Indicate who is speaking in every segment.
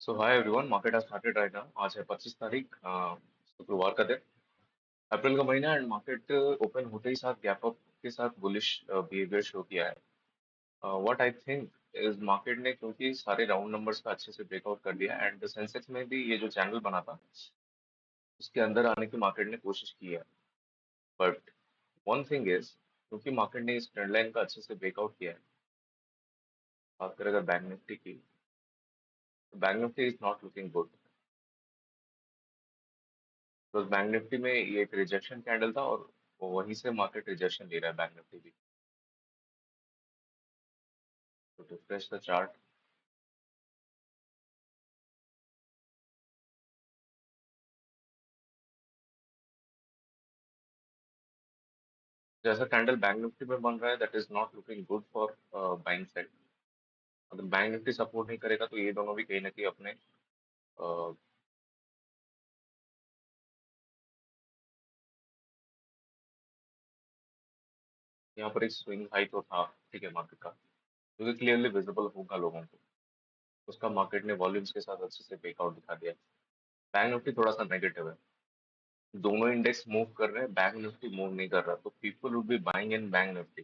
Speaker 1: So hi everyone, market has started right now. आज है 25 तारीख, शुक्रवार का दिन, अप्रैल का महीना। एंड मार्केट ओपन होते ही साथ गैप अप के साथ बुलिश बिहेवियर शो किया है। What I think is market ने क्योंकि सारे राउंड नंबर्स का अच्छे से ब्रेकआउट कर दिया एंड सेंसेक्स में भी ये जो चैनल बना था उसके अंदर आने की मार्केट ने कोशिश की है। बट वन थिंग इज, क्योंकि मार्केट ने इस ट्रेंड लाइन का अच्छे से ब्रेकआउट किया है, बात करें अगर बैंक निफ्टी की, तो Bank Nifty is not looking good. तो बैंक निफ्टी में ये एक रिजेक्शन कैंडल था और वहीं से मार्केट रिजेक्शन ले रहा है बैंक निफ्टी भी। तो रिफ्रेश द चार्ट। जैसा कैंडल बैंक निफ्टी में बन रहा है, that is not looking good for buying side. अगर बैंक निफ्टी सपोर्ट नहीं करेगा तो ये दोनों भी कहीं ना कहीं अपने uh, यहाँ पर एक स्विंग हाई तो था, ठीक है, मार्केट का, जो कि क्लियरली विजिबल होगा लोगों को। उसका मार्केट ने वॉल्यूम्स के साथ अच्छे से ब्रेकआउट दिखा दिया। बैंक निफ्टी थोड़ा सा नेगेटिव है। दोनों इंडेक्स मूव कर रहे हैं, बैंक निफ्टी मूव नहीं कर रहा, तो people would B buying in bank Nifty.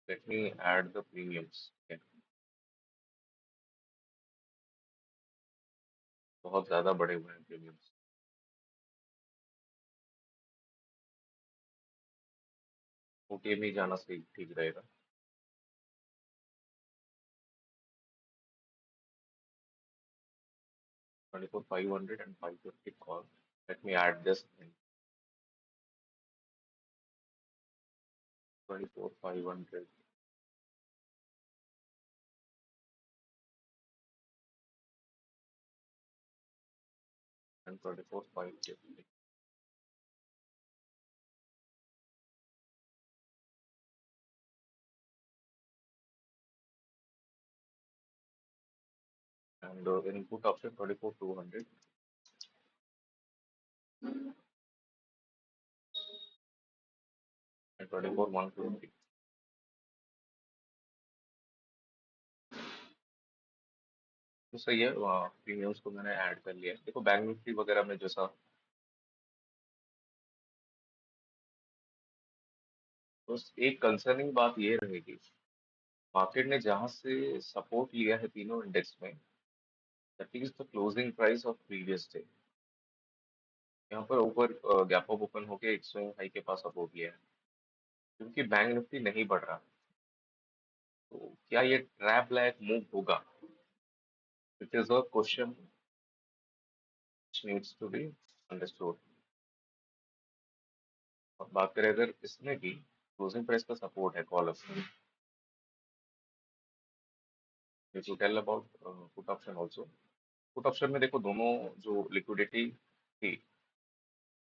Speaker 1: Let me add the premiums. बहुत ज्यादा बढ़े हुए हैं प्रीमियम्स। ओटीएम ही जाना सही ठीक रहेगा। 24,500 and 550 call. Let me add this in 24,500 and 24,550. And input option 24,200 and 24,150. तो सही है, प्रीमियम्स को मैंने ऐड कर लिया है। देखो बैंक निफ्टी वगैरह में जैसा, तो एक कंसर्निंग बात ये रहेगी, मार्केट ने जहां से सपोर्ट लिया है तीनों इंडेक्स में, that is the closing price of previous day. यहाँ पर ऊपर गैप अप ओपन होके एक स्विंग हाई के पास सपोर्ट लिया है, क्योंकि बैंक निफ्टी नहीं बढ़ रहा। तो क्या ये ट्रैप लायक मूव होगा? It is a question which needs to be understood। और बात करें अगर इसमें भी क्लोजिंग प्राइस का सपोर्ट है call option, to tell about put option also. Put option में देखो, दोनों जो लिक्विडिटी थी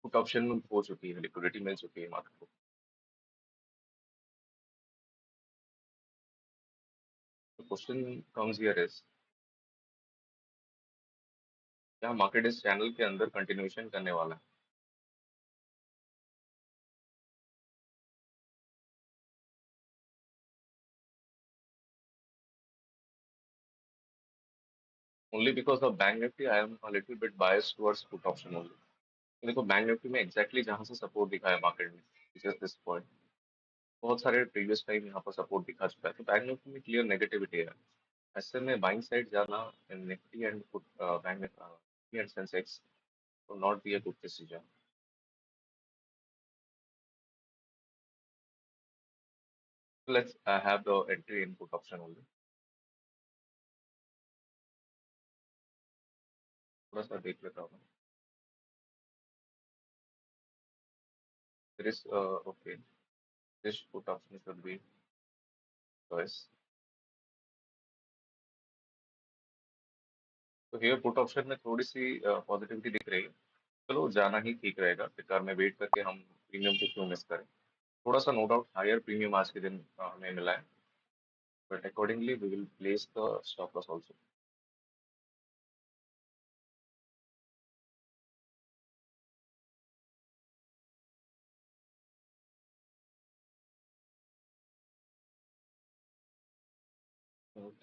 Speaker 1: पुट ऑप्शन में हो चुकी है, लिक्विडिटी मिल चुकी है मार्केट को। तो क्वेश्चन कम्स हियर इज, क्या मार्केट इस चैनल के अंदर कंटिन्यूएशन करने वाला है? Only because of bank Nifty I am a little bit biased towards put option only. देखो बैंक निफ्टी में एग्जैक्टली जहां से सपोर्ट दिखा है मार्केट में, जस्ट दिस पॉइंट, बहुत सारे प्रीवियस टाइम यहाँ पर सपोर्ट दिखा चुका है, तो बैंक निफ्टी में क्लियर नेगेटिविटी है। ऐसे में बाइंग साइड जाना in Nifty and put Bank Nifty and Sensex will not be a good decision. So let's have the entry input option only. थोड़ा सा देख लेता हूँ। There is okay, this put option should be choice. तो here put option में थोड़ी सी positivity दिख रही है। चलो जाना ही ठीक रहेगा, बेकार में वेट करके हम प्रीमियम को क्यों मिस करें। थोड़ा सा नो डाउट हायर प्रीमियम आज के दिन हमें मिला है, but accordingly we will place the stop loss also.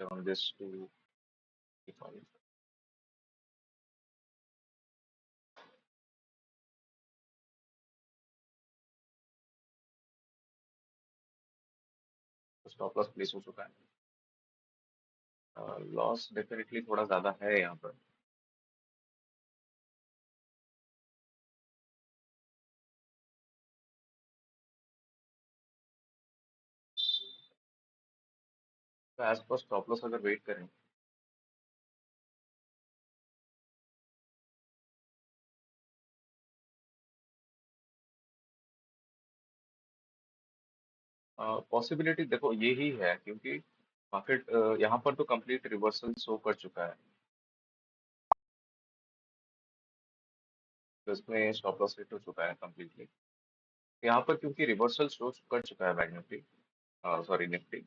Speaker 1: On this to 5. Stop loss place हो चुका है। लॉस डेफिनेटली थोड़ा ज्यादा है यहाँ पर। तो एज पर स्टॉप लॉस अगर वेट करें, पॉसिबिलिटी देखो ये ही है, क्योंकि मार्केट यहाँ पर तो कंप्लीट रिवर्सल शो कर चुका है। तो इसमें स्टॉप लॉस हिट हो चुका है कम्प्लीटली। यहाँ पर क्योंकि रिवर्सल शो कर चुका है बैंक निफ्टी, सॉरी निफ्टी,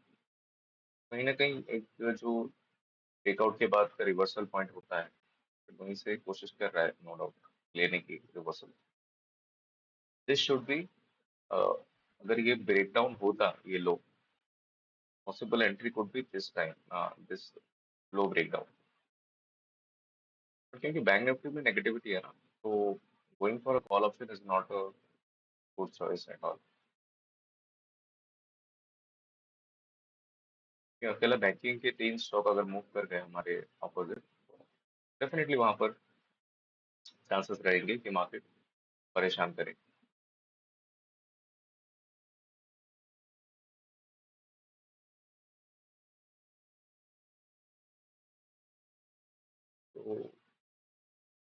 Speaker 1: कहीं ना कहीं एक जो ब्रेकआउट के बाद का रिवर्सल पॉइंट होता है, तो वहीं से कोशिश कर रहा है नो डाउट लेने की रिवर्सल। दिस शुड बी, अगर ये ब्रेक डाउन होता ये low, possible entry could be this time, this low break down. क्योंकि बैंक निफ्टी में नेगेटिविटी है ना, तो going for a call option is not a good choice at all. अकेला बैंकिंग के तीन स्टॉक अगर मूव कर गए हमारे अपोजिट, डेफिनेटली वहां पर चांसेस रहेंगे कि मार्केट परेशान करे। तो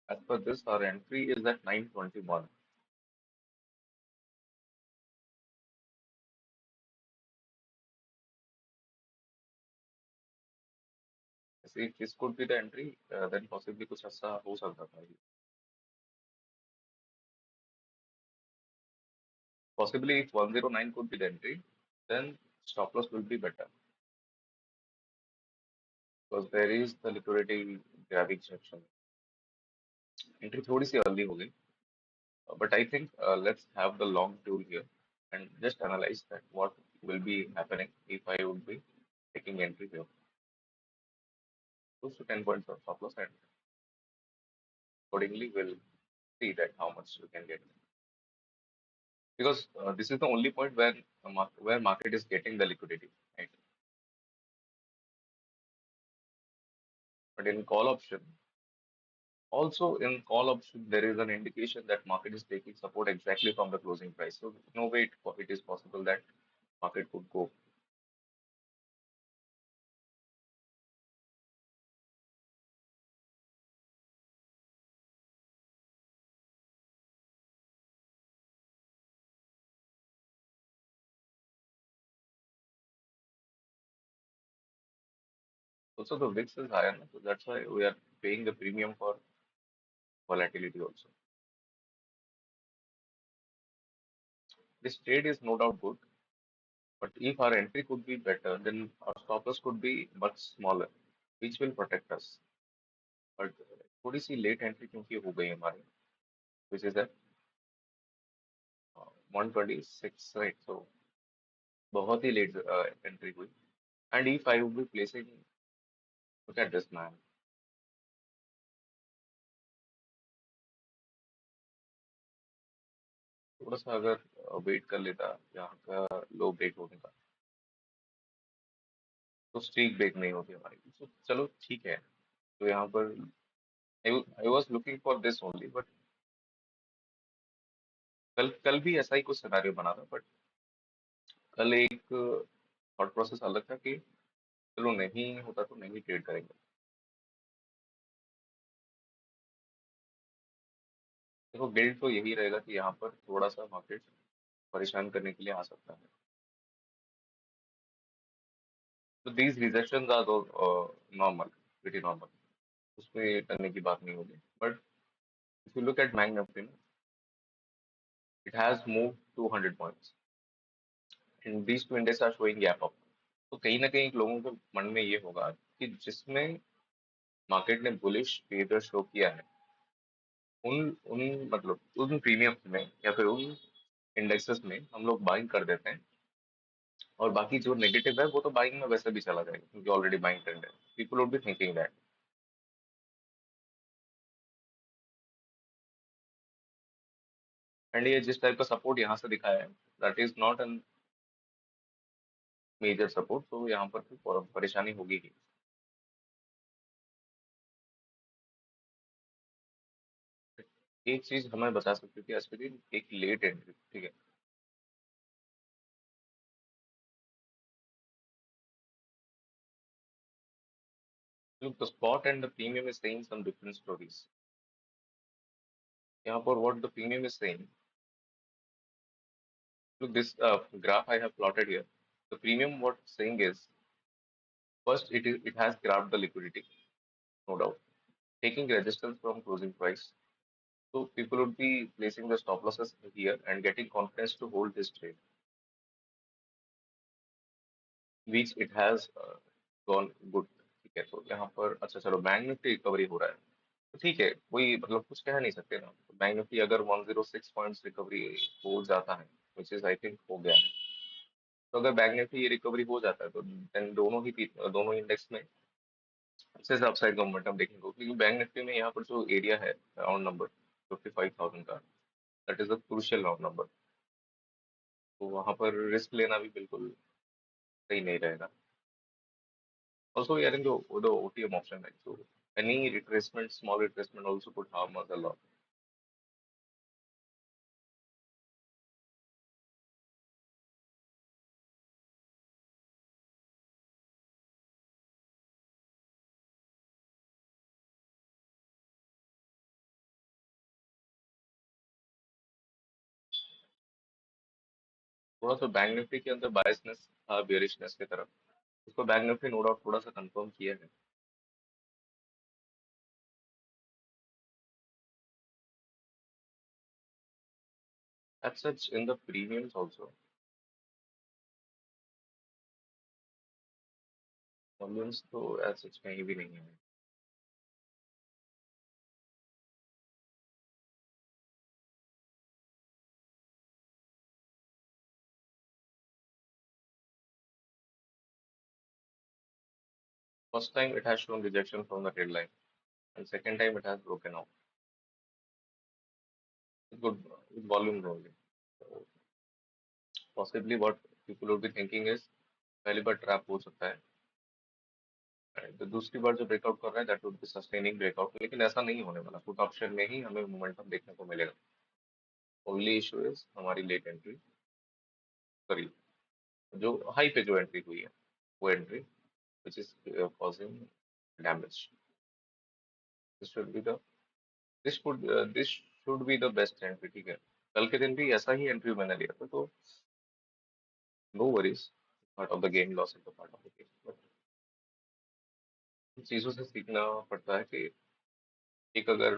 Speaker 1: as per this our entry is at 921। if this could be the entry, then possibly कुछ ऐसा हो सकता था। Possibly if 109 could be the entry, then stop loss will be better because there is the liquidity grabbing section। Entry थोड़ी सी early हो गई, but I think let's have the long tool here and just analyze that what will be happening if I would be taking entry here. Close to 10 points of stop loss, and accordingly we'll see that how much you can get. Because this is the only point where where market is getting the liquidity, right? But in call option, also in call option, there is an indication that market is taking support exactly from the closing price. So no way it is possible that market could go. Also, the VIX is higher, no? So that's why we are paying the premium for volatility also. This trade is no doubt good, but if our entry could be better, then our stop loss could be much smaller, which will protect us. But थोड़ी सी late entry क्योंकि हो गई हमारी, which is at 126, right? So बहुत ही late entry हुई। And if I would be placing, look at this man, थोड़ा सा अगर वेट कर लेता यहाँ का लो ब्रेक होने का, तो स्ट्रीक ब्रेक नहीं होती हमारी। तो चलो ठीक है। तो यहाँ पर I was looking for this only, but कल कल भी ऐसा ही कुछ सिनेरियो बना था, बट कल एक थॉट प्रोसेस अलग था कि चलो नहीं होता तो नहीं ट्रेड करेंगे। देखो गिल्ड तो यही रहेगा कि यहाँ पर थोड़ा सा मार्केट परेशान करने के लिए आ सकता है। तो these rejections are normal, pretty normal, उसमें करने की बात नहीं होगी। But if you look at bank Nifty, it has moved 200 points and these two indices are showing gap up। तो कहीं ना कहीं लोगों के मन में ये होगा कि जिसमें मार्केट ने बुलिश बिहेवियर शो किया है, उन उन मतलब उन प्रीमियम में या फिर उन इंडेक्सेस में हम लोग बाइंग कर देते हैं, और बाकी जो नेगेटिव है वो तो बाइंग में वैसे भी चला जाएगा क्योंकि ऑलरेडी बाइंग ट्रेंड है। People would be thinking that. And ये जिस टाइप का सपोर्ट यहाँ से दिखाया है, that is not an major support, तो यहाँ पर तो परेशानी होगी ही। एक चीज हमें बता सकती थी आज के दिन, एक लेट एंट्री, ठीक है। Look, the spot and the premium is saying some different stories. यहाँ पर what the premium is saying, look, this graph I have plotted here. The premium what saying is, first it has grabbed the liquidity, no doubt, taking resistance from closing price. So people would be placing the stop losses here and getting confidence to hold this trade, which it has gone good. ठीक है, तो यहाँ पर अच्छा चलो bank Nifty recovery हो रहा है, तो ठीक है, वही मतलब कुछ कह नहीं सकते ना। बैंक निफ्टी अगर 106 पॉइंट्स रिकवरी हो जाता है, विच इज आई थिंक हो गया है, तो अगर बैंक निफ्टी ये रिकवरी हो जाता है तो देन दोनों इंडेक्स में अच्छे से अपसाइड का मोमेंटम देखने को, क्योंकि बैंक निफ्टी में यहाँ पर जो एरिया है राउंड नंबर 55,000 का, that is a crucial round number, तो वहां पर रिस्क लेना भी बिल्कुल सही नहीं रहेगा। Also, we are in the OTM option, right? So any retracement, small retracement also could harm us a lot. थोड़ा सा बैंक निफ्टी के अंदर बायसनेस था बेरिशनेस की तरफ, उसको बैंक निफ्टी नो डाउट थोड़ा सा कंफर्म किया है। As such, in the premiums also, volumes तो as such कहीं भी नहीं है। First time it has shown rejection from the trend line, and second time it has broken out. Good with volume only. So possibly what people would be thinking is पहली बार trap हो सकता है, तो दूसरी बार जो ब्रेकआउट कर रहा है that would be sustaining breakout, लेकिन ऐसा नहीं होने वाला, पुट ऑप्शन में ही हमें मोमेंटम देखने को मिलेगा। ओनली इशू इज हमारी लेट एंट्री, सॉरी, जो हाई पे जो एंट्री हुई है वो entry which is causing damage. This should be the this should be the best entry, ठीक है। कल के दिन भी ऐसा ही एंट्री मैंने लिया था, तो no worries, part of the game, loss is the part of the game, but इन चीजों से सीखना पड़ता है कि एक अगर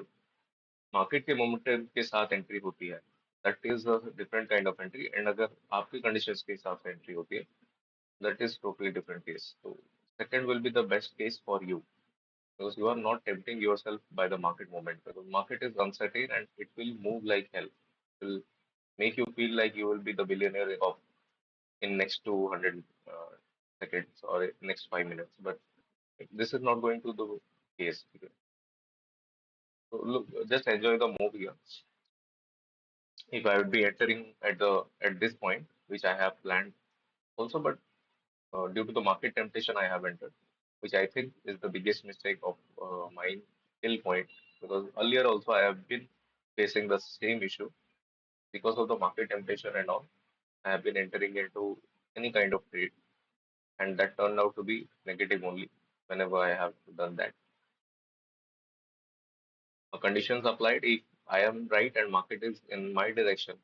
Speaker 1: मार्केट के मोमेंटम के साथ एंट्री होती है, that is a different kind of entry, and अगर आपकी कंडीशंस के हिसाब से एंट्री होती है, that is totally different case. So second will be the best case for you, because you are not tempting yourself by the market movement. The market is uncertain and it will move like hell. It will make you feel like you will be the billionaire of in next 200 seconds or next 5 minutes. But this is not going to the case. So look, just enjoy the move here. If I would be entering at this point, which I have planned also, but due to the market temptation, I have entered, which I think is the biggest mistake of mine till point. Because earlier also I have been facing the same issue because of the market temptation and all. I have been entering into any kind of trade, and that turned out to be negative only whenever I have done that. Conditions applied if I am right and market is in my direction,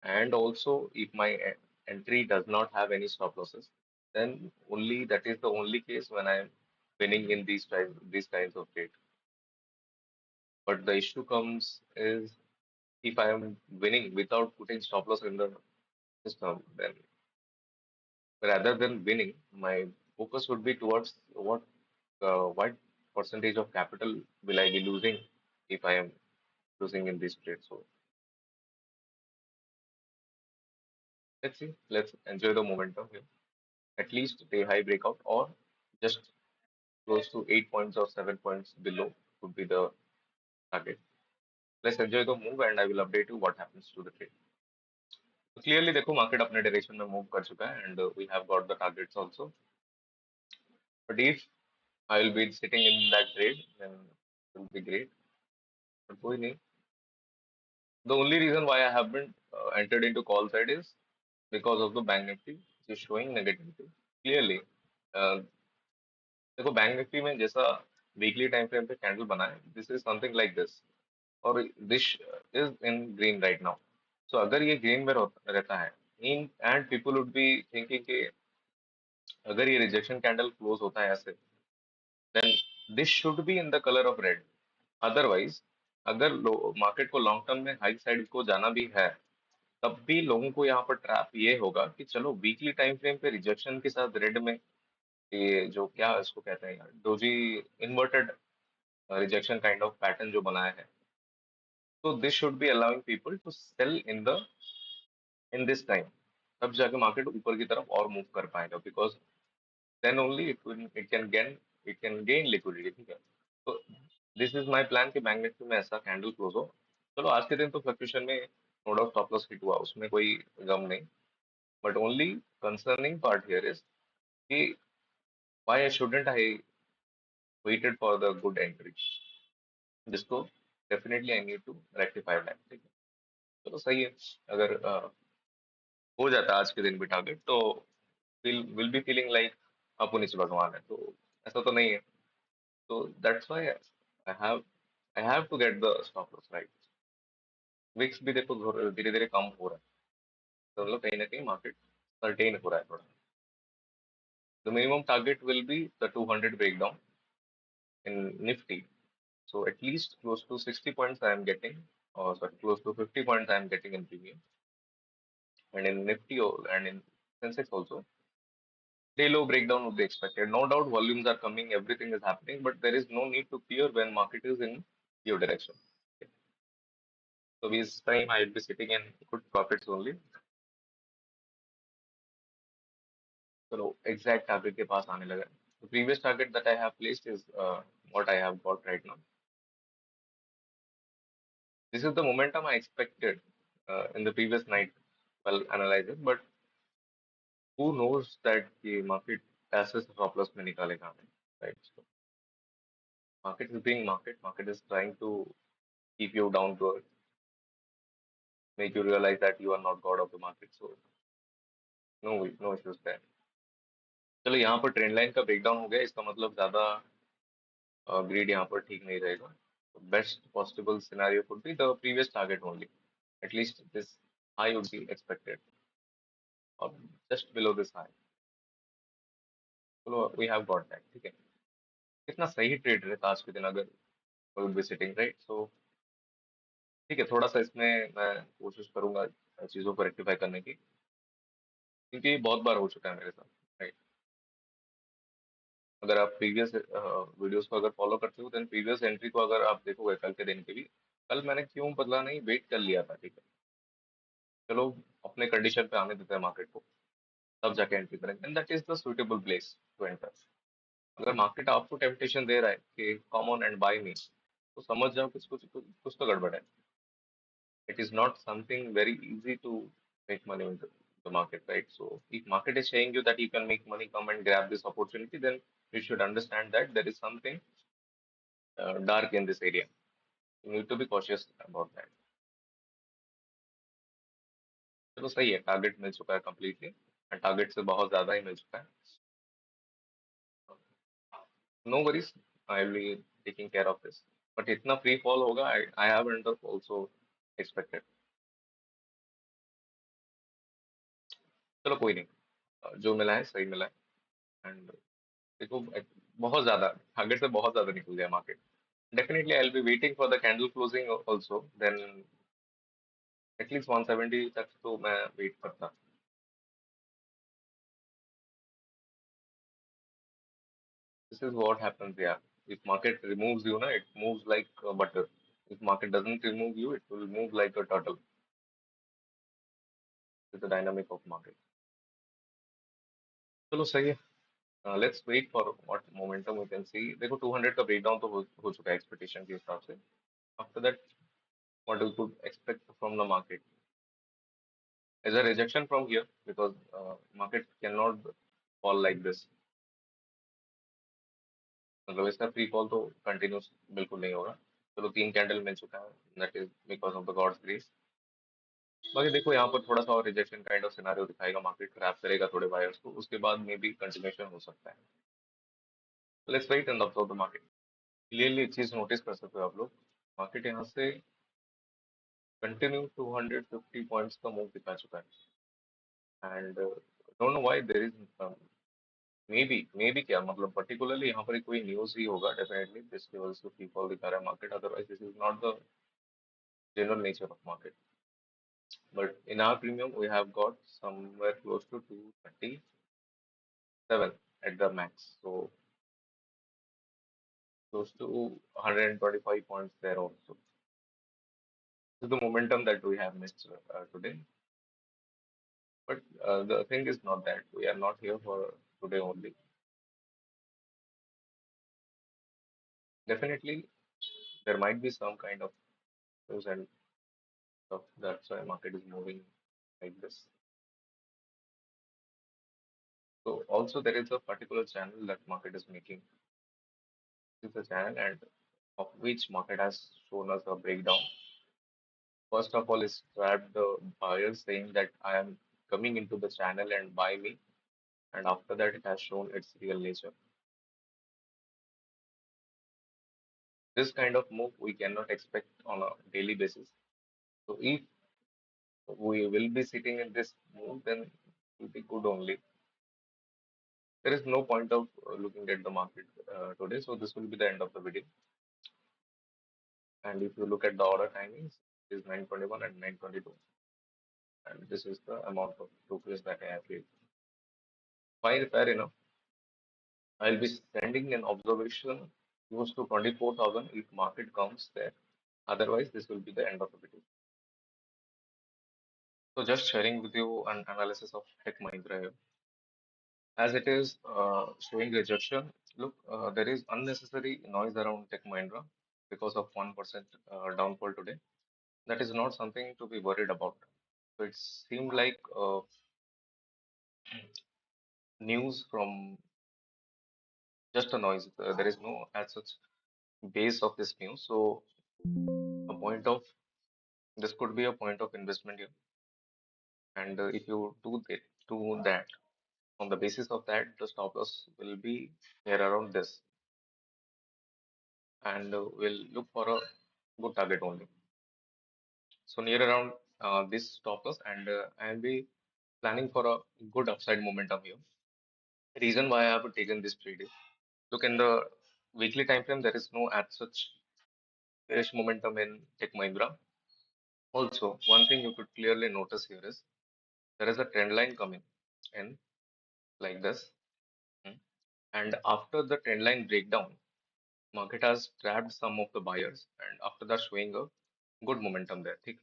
Speaker 1: and also if my entry does not have any stop losses, then only that is the only case when I am winning in these kinds of trade. But the issue comes is if I am winning without putting stop loss in the system, then rather than winning, my focus would be towards what percentage of capital will I be losing if I am losing in this trade. So let's see, let's enjoy the momentum here. At least a high breakout or just close to 8 points or 7 points below would be the target. Let's enjoy the move and I will update you what happens to the trade. तो clearly देखो market अपने direction में move कर चुका है and we have got the targets also, but if I will be sitting in that trade then it will be great, but कोई नहीं. The only reason why I haven't entered into call side is because of the bank nifty which is showing negativity clearly. uh, देखो Bank Nifty में जैसा weekly time frame पे candle बना है, this is something like this, और this is in green right now. So अगर ये green में रहता है in and people would be thinking कि अगर ये रिजेक्शन कैंडल क्लोज होता है ऐसे, then this should be in the colour of red. Otherwise अगर मार्केट को लॉन्ग टर्म में हाई साइड को जाना भी है, तब भी लोगों को यहाँ पर ट्रैप ये होगा कि चलो वीकली टाइम फ्रेम पे रिजेक्शन के साथ रेड में, ये जो क्या इसको कहते हैं यार, doji inverted rejection kind of pattern जो बनाया है, तो this should be allowing people to sell in this time. तब जाके मार्केट ऊपर की तरफ और मूव कर पाएगा, because then only it can gain liquidity. ठीक है, तो दिस इज माय प्लान कि बैंक निफ्टी में ऐसा कैंडल क्लोज हो. चलो आज के दिन तो फ्लक्चुएशन में no doubt stop loss hit हुआ, उसमें कोई गम नहीं, but only concerning part here is कि why shouldn't I waited for the good entry, जिसको definitely I need to rectify that. ठीक है, चलो सही है. अगर हो जाता है आज के दिन भी टारगेट, तो विल बी फीलिंग लाइक आप नीचे भगवान है, तो ऐसा तो नहीं है. तो that's why I have to get the stop loss right. VIX भी देखो धीरे धीरे कम हो रहा है, तो मतलब कहीं ना कहीं मार्केट सर्टेन हो रहा है थोड़ा. The minimum target will be the 200 breakdown in Nifty. So at least close to 60 points I am getting, or sorry, close to 50 points I am getting in premium, and in Nifty and in Sensex also. Day low breakdown would be expected. No doubt volumes are coming, everything is happening, but there is no need to fear when market is in your direction. Okay. So this time I will be sitting in good profits only. So exact target के पास आने लगा. The previous target that I have placed is what I have got right now. This is the momentum I expected in the previous night while analyzing, but who knows that the market ऐसे stop loss में निकालेगा हमें, right? So market is being market is trying to keep you down to earth, make you realize that you are not god of the market. So no issues there. चलो यहाँ पर trend line का breakdown हो गया, इसका मतलब ज्यादा grid यहाँ पर ठीक नहीं रहेगा. Best possible scenario could be the previous target only, at least this high would be expected, और जस्ट बिलो दिस हाई. चलो वी हैव गॉट दैट. ठीक है, कितना सही ट्रेड रहता आज के दिन अगर we would be sitting right. So ठीक है, थोड़ा सा इसमें मैं कोशिश करूंगा चीज़ों को रेक्टिफाई करने की, क्योंकि ये बहुत बार हो चुका है मेरे साथ, राइट. अगर आप प्रीवियस वीडियोस को अगर फॉलो करते हो, देन प्रीवियस एंट्री को अगर आप देखोगे कल के दिन की भी, कल मैंने क्यों बदला नहीं, वेट कर लिया था. ठीक है, चलो अपने कंडीशन पे आने देते हैं मार्केट को, तब जाके एंट्री करेंगे, and that is the suitable place to enter. अगर मार्केट आपको टेम्पटेशन दे रहा है कि come on and buy me, तो समझ जाओ कुछ कुछ कुछ तो गड़बड़ है. It is not something very easy to make money in the market, right? So if market is saying you that you can make money, come and grab this opportunity, then you should understand that there is something dark in this area. You need to be cautious about that. चलो सही है, target मिल चुका है completely, and target से बहुत ज्यादा ही मिल चुका है. No worries, I will be taking care of this, but इतना फ्री फॉल होगा आई हैव ऑल्सो एक्सपेक्टेड. चलो कोई नहीं, जो मिला है सही मिला है. एंड देखो बहुत ज्यादा टारगेट से बहुत ज्यादा निकल गया market. Definitely, I'll be waiting for the candle closing also. Then at least 170 तक तो मैं वेट करता. This is what happens, yeah. If market removes you, na, it moves like butter. If market doesn't remove you, it will move like a turtle. It's the dynamic of market. चलो सही है. Let's wait for what momentum we can see. देखो 200 का breakdown तो हो चुका है expectation के हिसाब से. After that, what we could expect from the market? Is a rejection from here because market cannot fall like this. मतलब इसका फ्री फॉल तो कंटिन्यूस बिल्कुल नहीं होगा. चलो 3 कैंडल मिल चुका है, that is because of the gods grace. बाकी देखो यहाँ पर थोड़ा सा और रिजेक्शन काइंड ऑफ सिनारियो दिखाएगा, मार्केट क्रैप करेगा थोड़े बायर्स को, उसके बाद मे बी कंटिन्यूशन हो सकता है. Let's wait and observe the market. Clearly एक चीज नोटिस कर सकते हो आप लोग, मार्केट यहाँ से कंटिन्यू 250 पॉइंट्स का मूव दिखा चुका है. And don't know why there is may be क्या मतलब पर्टिकुलरली यहाँ पर कोई न्यूज ही होगा डेफिनेटली जिसकी वजह से फ्री फॉल दिखा रहा है market, otherwise this is not the general nature of market. But in our premium, we have got somewhere close to 237 at the max. So close to 125 points there also. This is the momentum that we have missed today. But the thing is not that we are not here for today only. Definitely, there might be some kind of news and stuff. That's why market is moving like this. So also there is a particular channel that market is making. This is the channel and of which market has shown us a breakdown. First of all, is trap the buyer saying that I am coming into the channel and buy me, and after that, it has shown its real nature. This kind of move we cannot expect on a daily basis. So, if we will be sitting in this move, then it will be good only. There is no point of looking at the market today, so this will be the end of the video. And if you look at the order timings, it is 9:21 and 9:22, and this is the amount of rupees that I have paid. Fine, fair enough. I'll be sending an observation close to 24,000 if market comes there. Otherwise, this will be the end of the video. So just sharing with you an analysis of Tech Mahindra here. As it is showing rejection, look, there is unnecessary noise around Tech Mahindra because of 1% downfall today. That is not something to be worried about. So it seemed like news from just a noise. There is no as such base of this news. So a point of this could be a point of investment here. And if you do that, on the basis of that, the stop loss will be here around this, and we'll look for a good target only. So near around this stop loss, and I'll be planning for a good upside momentum here. Reason why I have taken this trade is, look in the weekly time frame, there is no as such bearish momentum in Tech Mahindra. Also, one thing you could clearly notice here is there is a trend line coming in like this. Hmm. And after the trend line breakdown, market has trapped some of the buyers, and after that showing a good momentum there. ठीक?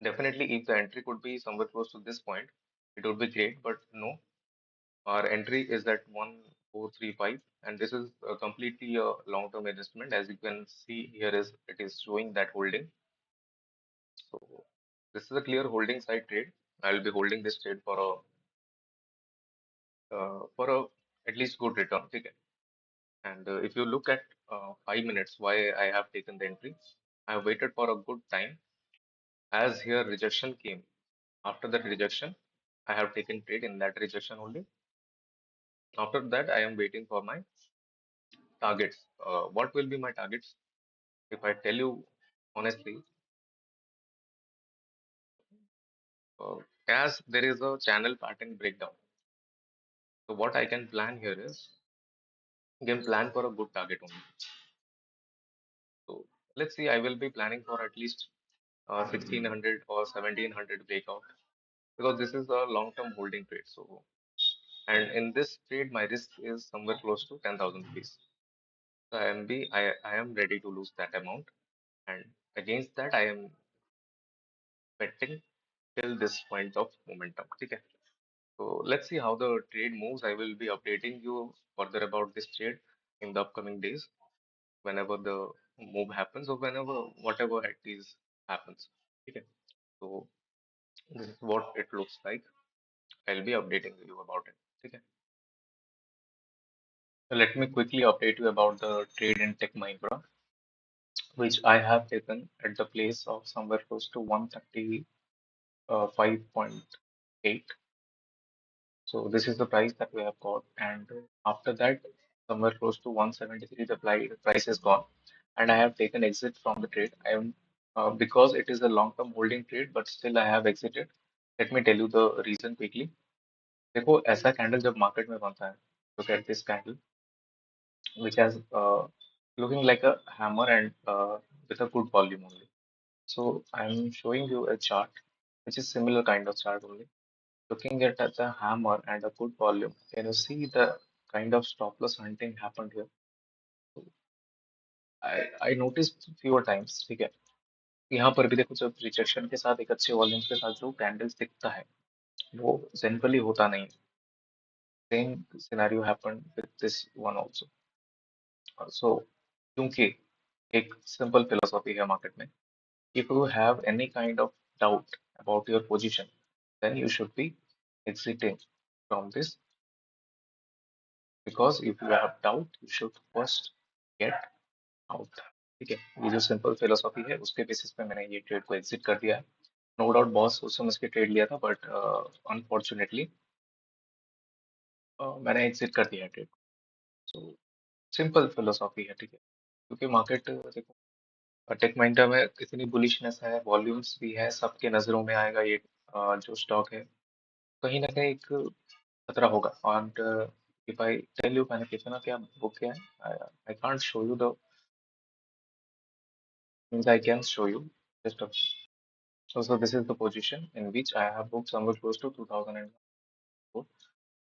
Speaker 1: Definitely, if the entry could be somewhere close to this point, it would be great. But no, our entry is at 1435, and this is completely a long-term investment. As you can see here, is it is showing that holding. So this is a clear holding side trade. I will be holding this trade for a at least good return. Okay? And if you look at 5 minutes, why I have taken the entry, I have waited for a good time. As here rejection came, after that rejection, I have taken trade in that rejection only. After that, I am waiting for my targets. What will be my targets? If I tell you honestly, uh, as there is a channel pattern breakdown, so what I can plan here is, again, plan for a good target only. So let's see, I will be planning for at least 1600 or 1700 breakout because this is a long-term holding trade. So, and in this trade, my risk is somewhere close to 10,000 rupees. So I am ready to lose that amount, and against that, I am betting till this point of momentum. Okay. So let's see how the trade moves. I will be updating you further about this trade in the upcoming days whenever the move happens or whenever whatever it is happens. Okay. So This is what it looks like. I'll be updating you about it. Okay. So let me quickly update you about the trade in Tech Mahindra, which I have taken at the place of somewhere close to 135.8. So this is the price that we have got, and after that, somewhere close to 173, the price is gone, and I have taken exit from the trade. I am because it is a long-term holding trade, but still I have exited. Let me tell you the reason quickly. देखो ऐसा candle जब market में बनता है, look at this candle, which has looking like a hammer and with a good volume only. So I'm showing you a chart, which is similar kind of chart only. Looking at the hammer and a good volume, can you see the kind of stop loss hunting happened here? So I noticed fewer times, ठीक है. यहाँ पर भी देखो जब rejection के साथ एक अच्छे वॉल्यूम के साथ जो कैंडल्स दिखता है वो जनरली होता नहीं. Same scenario happened with this one also. So क्योंकि एक सिंपल फिलोसॉफी है मार्केट में, if you have any kind of doubt about your position, then you should be exiting from this, because if you have doubt, you should first get out. ठीक है, ये जो simple philosophy है उसके basis पे मैंने ये ट्रेड को एग्जिट कर दिया है. नो डाउट बॉस उस समय इसके ट्रेड लिया था, बट अनफॉर्चुनेटली मैंने एग्जिट कर दिया है ट्रेड. सो सिंपल फिलोसॉफी है, ठीक है. क्योंकि मार्केट देखो, टेक महिंद्रा में इतनी बुलिशनेस है, वॉल्यूम्स भी है, सबके नजरों में आएगा ये जो स्टॉक है, कहीं ना कहीं एक खतरा होगा. और इफ आई टेल यू मैंने कितना क्या बुक किया है, I can't show you the means I can show you just. So this is the position in which I have booked somewhere close to 2004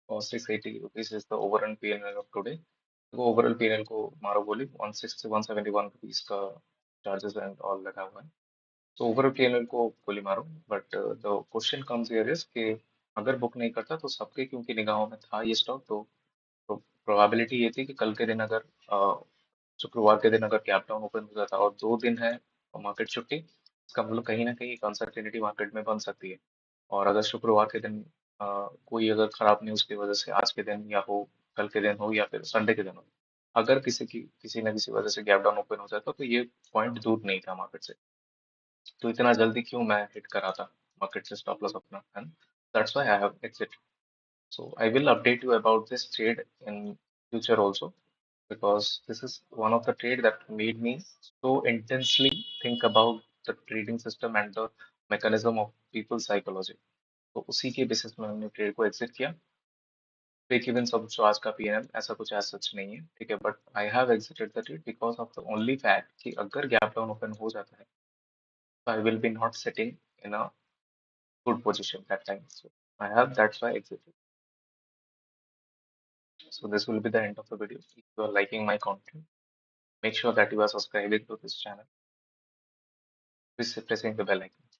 Speaker 1: or 680 rupees is the overall P&L of today. तो overall P&L को मारो बोली 160 171 rupees का charges and all लगा हुआ है. तो overall P&L को गोली मारो, but the question comes here is कि अगर बुक नहीं करता तो सबके क्योंकि निगाहों में था ये स्टॉक, तो प्रोबेबिलिटी ये थी कि कल के दिन अगर शुक्रवार के दिन अगर कैप डाउन ओपन हो जाता और 2 दिन है मार्केट छुट्टी, इसका मतलब कहीं ना कहीं एक अनसर्टेनिटी मार्केट में बन सकती है. और अगर शुक्रवार के दिन कोई अगर खराब न्यूज की वजह से आज के दिन या हो, कल के दिन हो या फिर संडे के दिन हो, अगर किसी न किसी वजह से गैप डाउन ओपन हो जाता तो ये पॉइंट दूर नहीं था मार्केट से. तो इतना जल्दी क्यों मैं हिट करा था मार्केट से स्टॉप लॉस अपना, and that's why I have exit. So I will update you about this trade in future also, because this is one of the trade that made me so intensely think about the trading system and the mechanism of people's psychology. तो उसी के basis में हमने trade को exit किया. Break even सब जो आज का पीएनएल ऐसा कुछ ऐसा सच नहीं है, ठीक है, but I have exerted the trade because of the only fact कि अगर गैप डाउन ओपन हो जाता है तो आई will B not sitting in a good position that time. So I have that's why exerted. So this will be the end of the video. If you are liking my content, make sure that you are subscribing to this channel. Please pressing the bell icon.